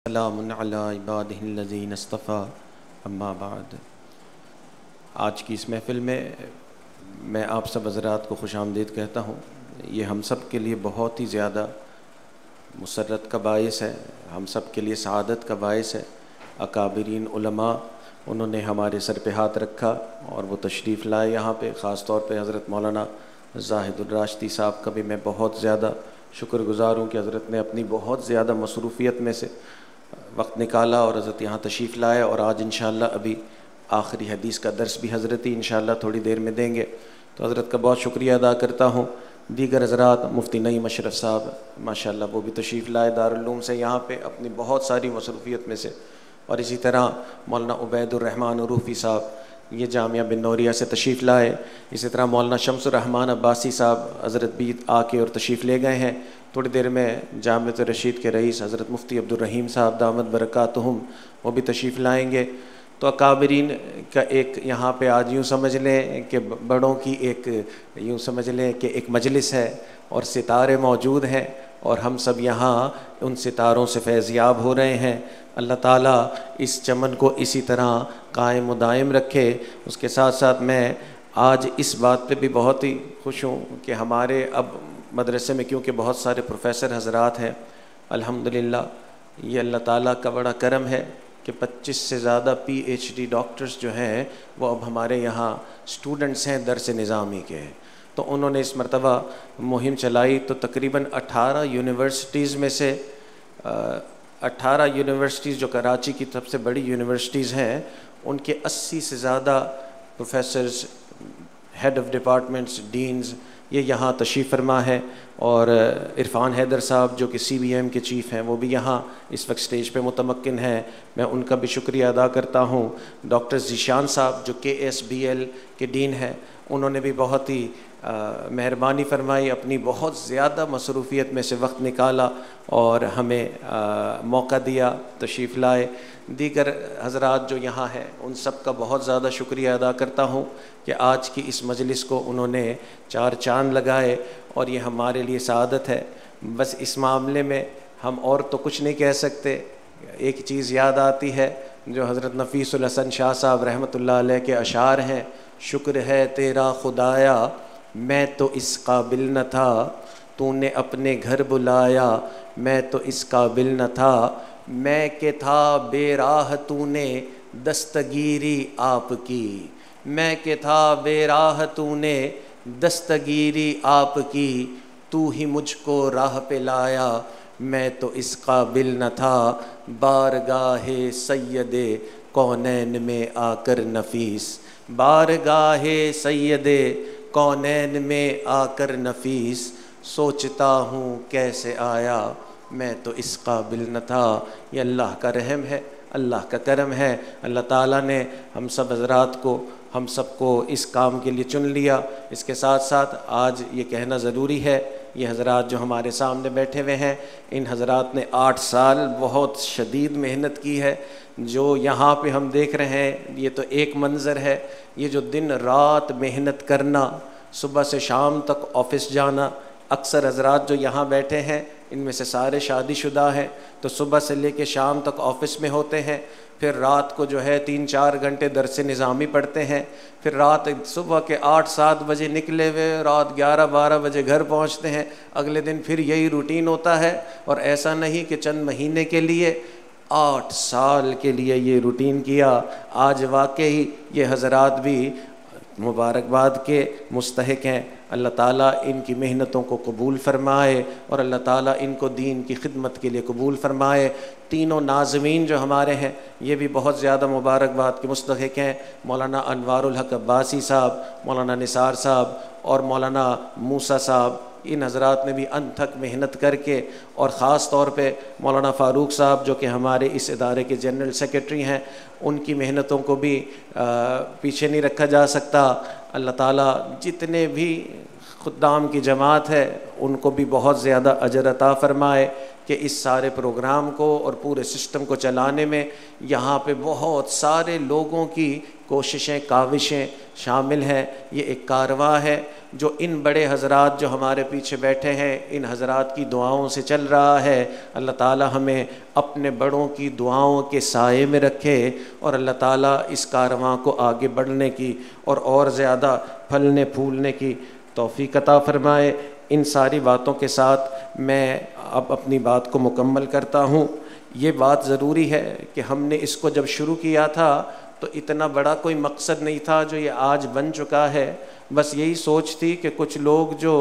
सलामुन अला इबादिहिल्लज़ीना इस्तफ़ा अम्मा बाद। आज की इस महफ़िल में मैं आप सब हज़रात को खुशामदीद कहता हूँ। ये हम सब के लिए बहुत ही ज़्यादा मुसर्रत का बाइस है, हम सब के लिए सआदत का बाइस है। अकाबिरीन उलमा उन्होंने हमारे सर पे हाथ रखा और वो तशरीफ़ लाए यहाँ पे। ख़ास तौर पे हज़रत मौलाना ज़ाहिदुर राशिदी साहब का भी मैं बहुत ज़्यादा शुक्रगुज़ार हूँ कि हज़रत ने अपनी बहुत ज़्यादा मसरूफ़ियत में से वक्त निकाला और हज़रत यहाँ तशरीफ़ लाए। और आज इंशाअल्लाह अभी आखिरी हदीस का दर्स भी हज़रत ही इंशाअल्लाह थोड़ी देर में देंगे, तो हज़रत का बहुत शुक्रिया अदा करता हूँ। दीगर हज़रात, मुफ्ती नईम अशरफ साहब माशाअल्लाह वो भी तशरीफ़ लाए दारुल उलूम से यहाँ पे अपनी बहुत सारी मसरूफ़ियत में से। और इसी तरह मौलाना उबैदुर रहमान उरूफ़ी साहब ये जामिया बिन नौरिया से तशरीफ़ लाए। इसी तरह मौलाना शम्सुर रहमान अब्बासी साहब हज़रत भी आके और तशरीफ़ ले गए हैं। थोड़ी देर में जामिया रशीद के रईस हज़रत मुफ्ती अब्दुल रहीम साहब दामद बरकातुहुम वो भी तशरीफ़ लाएँगे। तो अकाबरीन का एक यहाँ पे आज यूँ समझ लें कि बड़ों की एक यूँ समझ लें कि एक मजलिस है और सितारे मौजूद हैं और हम सब यहाँ उन सितारों से फैज़याब हो रहे हैं। अल्लाह ताला इस चमन को इसी तरह कायम व दायम रखे। उसके साथ साथ मैं आज इस बात पे भी बहुत ही खुश हूँ कि हमारे अब मदरसे में क्योंकि बहुत सारे प्रोफेसर हज़रात हैं, अल्हम्दुलिल्लाह ये अल्लाह ताला का बड़ा करम है कि 25 से ज़्यादा PhD डॉक्टर्स जो हैं वो अब हमारे यहाँ स्टूडेंट्स हैं दरस निज़ामी के। तो उन्होंने इस मरतबा मुहिम चलाई तो तकरीबन 18 यूनिवर्सिटीज़ में से 18 यूनिवर्सिटीज़ जो कराची की सबसे बड़ी यूनिवर्सिटीज़ हैं उनके 80 से ज़्यादा professors, head of departments, deans ये यहाँ तशरीफ़ फरमा है। और इरफ़ान हैदर साहब जो कि CBM के चीफ़ हैं वो भी यहाँ इस वक्त स्टेज पे मुतमक्किन हैं, मैं उनका भी शुक्रिया अदा करता हूँ। डॉक्टर ज़ीशान साहब जो KSBL के डीन हैं उन्होंने भी बहुत ही मेहरबानी फरमाई, अपनी बहुत ज़्यादा मसरूफ़ियत में से वक्त निकाला और हमें मौका दिया, तशरीफ़ लाए। दीगर हज़रात जो यहाँ हैं उन सब का बहुत ज़्यादा शुक्रिया अदा करता हूँ कि आज की इस मजलिस को उन्होंने 4 चाँद लगाए और ये हमारे लिए सआदत है। बस इस मामले में हम और तो कुछ नहीं कह सकते। एक चीज़ याद आती है जो हज़रत नफ़ीसुल हसन शाह साहब रहमतुल्लाह अलैह के अशार हैं, शुक्र है तेरा खुदाया मैं तो इस काबिल न था, तूने अपने घर बुलाया मैं तो इस काबिल न था, मैं के था बेराह तूने दस्तगीरी आपकी, मैं के था बेराह तूने दस्तगीरी आपकी, तू ही मुझको राह पे लाया मैं तो इस काबिल न था, बारगाहे सैयदे कौनैन में आकर नफीस, बारगाहे सैयदे कौनैन में आकर नफीस, सोचता हूँ कैसे आया मैं तो इस काबिल न था। ये अल्लाह का रहम है, अल्लाह का करम है। अल्लाह ताला ने हम सब हज़रात को, हम सबको इस काम के लिए चुन लिया। इसके साथ साथ आज ये कहना ज़रूरी है, ये हज़रात जो हमारे सामने बैठे हुए हैं इन हज़रात ने 8 साल बहुत शदीद मेहनत की है। जो यहाँ पे हम देख रहे हैं ये तो एक मंज़र है, ये जो दिन रात मेहनत करना, सुबह से शाम तक ऑफ़िस जाना। अक्सर हज़रात जो यहाँ बैठे हैं इनमें से सारे शादीशुदा हैं, तो सुबह से लेके शाम तक ऑफ़िस में होते हैं, फिर रात को जो है 3-4 घंटे दरस निज़ामी पढ़ते हैं, फिर रात सुबह के 8-7 बजे निकले हुए रात 11-12 बजे घर पहुँचते हैं। अगले दिन फिर यही रूटीन होता है। और ऐसा नहीं कि चंद महीने के लिए, 8 साल के लिए ये रूटीन किया। आज वाकई ये हज़रात भी मुबारकबाद के मुस्तहिक हैं। अल्लाह ताला इनकी मेहनतों को कबूल फ़रमाए और अल्लाह ताला इनको दीन की खिदमत के लिए कबूल फ़रमाए। तीनों नाज़मीन जो हमारे हैं ये भी बहुत ज़्यादा मुबारकबाद के मुस्तहिक हैं। मौलाना अनवारुल हक अब्बासी साहब, मौलाना निसार साहब और मौलाना मूसा साहब, इन हज़रात ने भी अनथक मेहनत करके, और ख़ास तौर पे मौलाना फ़ारूक साहब जो कि हमारे इस इदारे के जनरल सेक्रेटरी हैं, उनकी मेहनतों को भी पीछे नहीं रखा जा सकता। अल्लाह ताला जितने भी खुद्दाम की जमात है उनको भी बहुत ज़्यादा अजर अता फ़रमाए कि इस सारे प्रोग्राम को और पूरे सिस्टम को चलाने में यहाँ पे बहुत सारे लोगों की कोशिशें, काविशें शामिल हैं। ये एक कारवां है जो इन बड़े हज़रात जो हमारे पीछे बैठे हैं, इन हज़रात की दुआओं से चल रहा है। अल्लाह ताला हमें अपने बड़ों की दुआओं के साए में रखे और अल्लाह ताला इस कारवां को आगे बढ़ने की और ज़्यादा फलने फूलने की तौफीक अता फरमाए। इन सारी बातों के साथ मैं अब अपनी बात को मुकम्मल करता हूँ। ये बात ज़रूरी है कि हमने इसको जब शुरू किया था तो इतना बड़ा कोई मकसद नहीं था जो ये आज बन चुका है। बस यही सोच थी कि कुछ लोग जो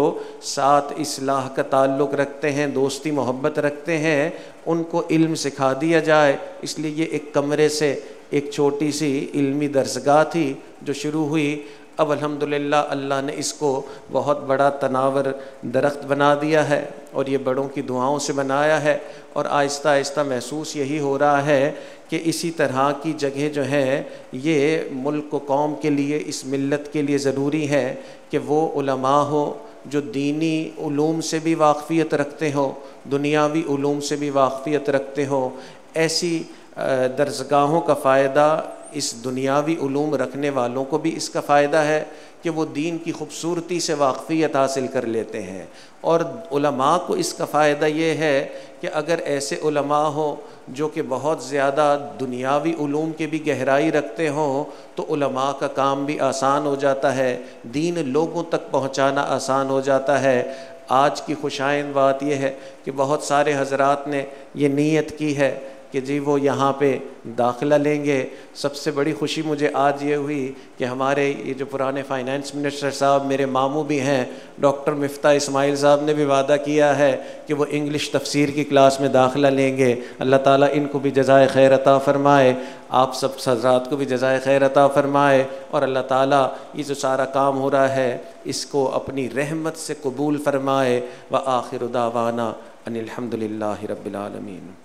साथ इस्लाह का ताल्लुक़ रखते हैं, दोस्ती मोहब्बत रखते हैं, उनको इल्म सिखा दिया जाए। इसलिए ये एक कमरे से एक छोटी सी इल्मी दरसगाह थी जो शुरू हुई। अब अल्हम्दुलिल्लाह अल्लाह ने इसको बहुत बड़ा तनावर दरख्त बना दिया है और ये बड़ों की दुआओं से बनाया है। और आहिस्ता आहिस्ता महसूस यही हो रहा है कि इसी तरह की जगह जो है ये मुल्क व कौम के लिए, इस मिल्लत के लिए ज़रूरी है कि वो उलमा हो जो दीनी उलूम से भी वाक़फ़ियत रखते हो, दुनियावी उलूम से भी वाक़फ़ियत रखते हो। ऐसी दरसगाहों का फ़ायदा इस दुनियावी उलूम रखने वालों को भी इसका फ़ायदा है कि वो दीन की खूबसूरती से वाक़फ़ियत हासिल कर लेते हैं। और उलमा को इसका फ़ायदा ये है कि अगर ऐसे उलमा हो जो कि बहुत ज़्यादा दुनियावी उलूम के भी गहराई रखते हों तो उलमा का काम भी आसान हो जाता है, दीन लोगों तक पहुँचाना आसान हो जाता है। आज की खुशाइंद बात यह है कि बहुत सारे हज़रात ने ये नीयत की है कि जी वो यहाँ पे दाखिला लेंगे। सबसे बड़ी खुशी मुझे आज ये हुई कि हमारे ये जो पुराने फ़ाइनेंस मिनिस्टर साहब, मेरे मामू भी हैं, डॉक्टर मिफ्ता इस्माइल साहब ने भी वादा किया है कि वो इंग्लिश तफसीर की क्लास में दाखिला लेंगे। अल्लाह ताला इनको भी जज़ाए खैर अता फ़रमाए, आप सब हज़रात को भी जज़ाए खैर अता फ़रमाए। और अल्लाह ताला ये जो सारा काम हो रहा है इसको अपनी रहमत से कबूल फ़रमाए। व आखिर दावाना अनिल हम्दुलिल्लाहि रब्बिल आलमीन।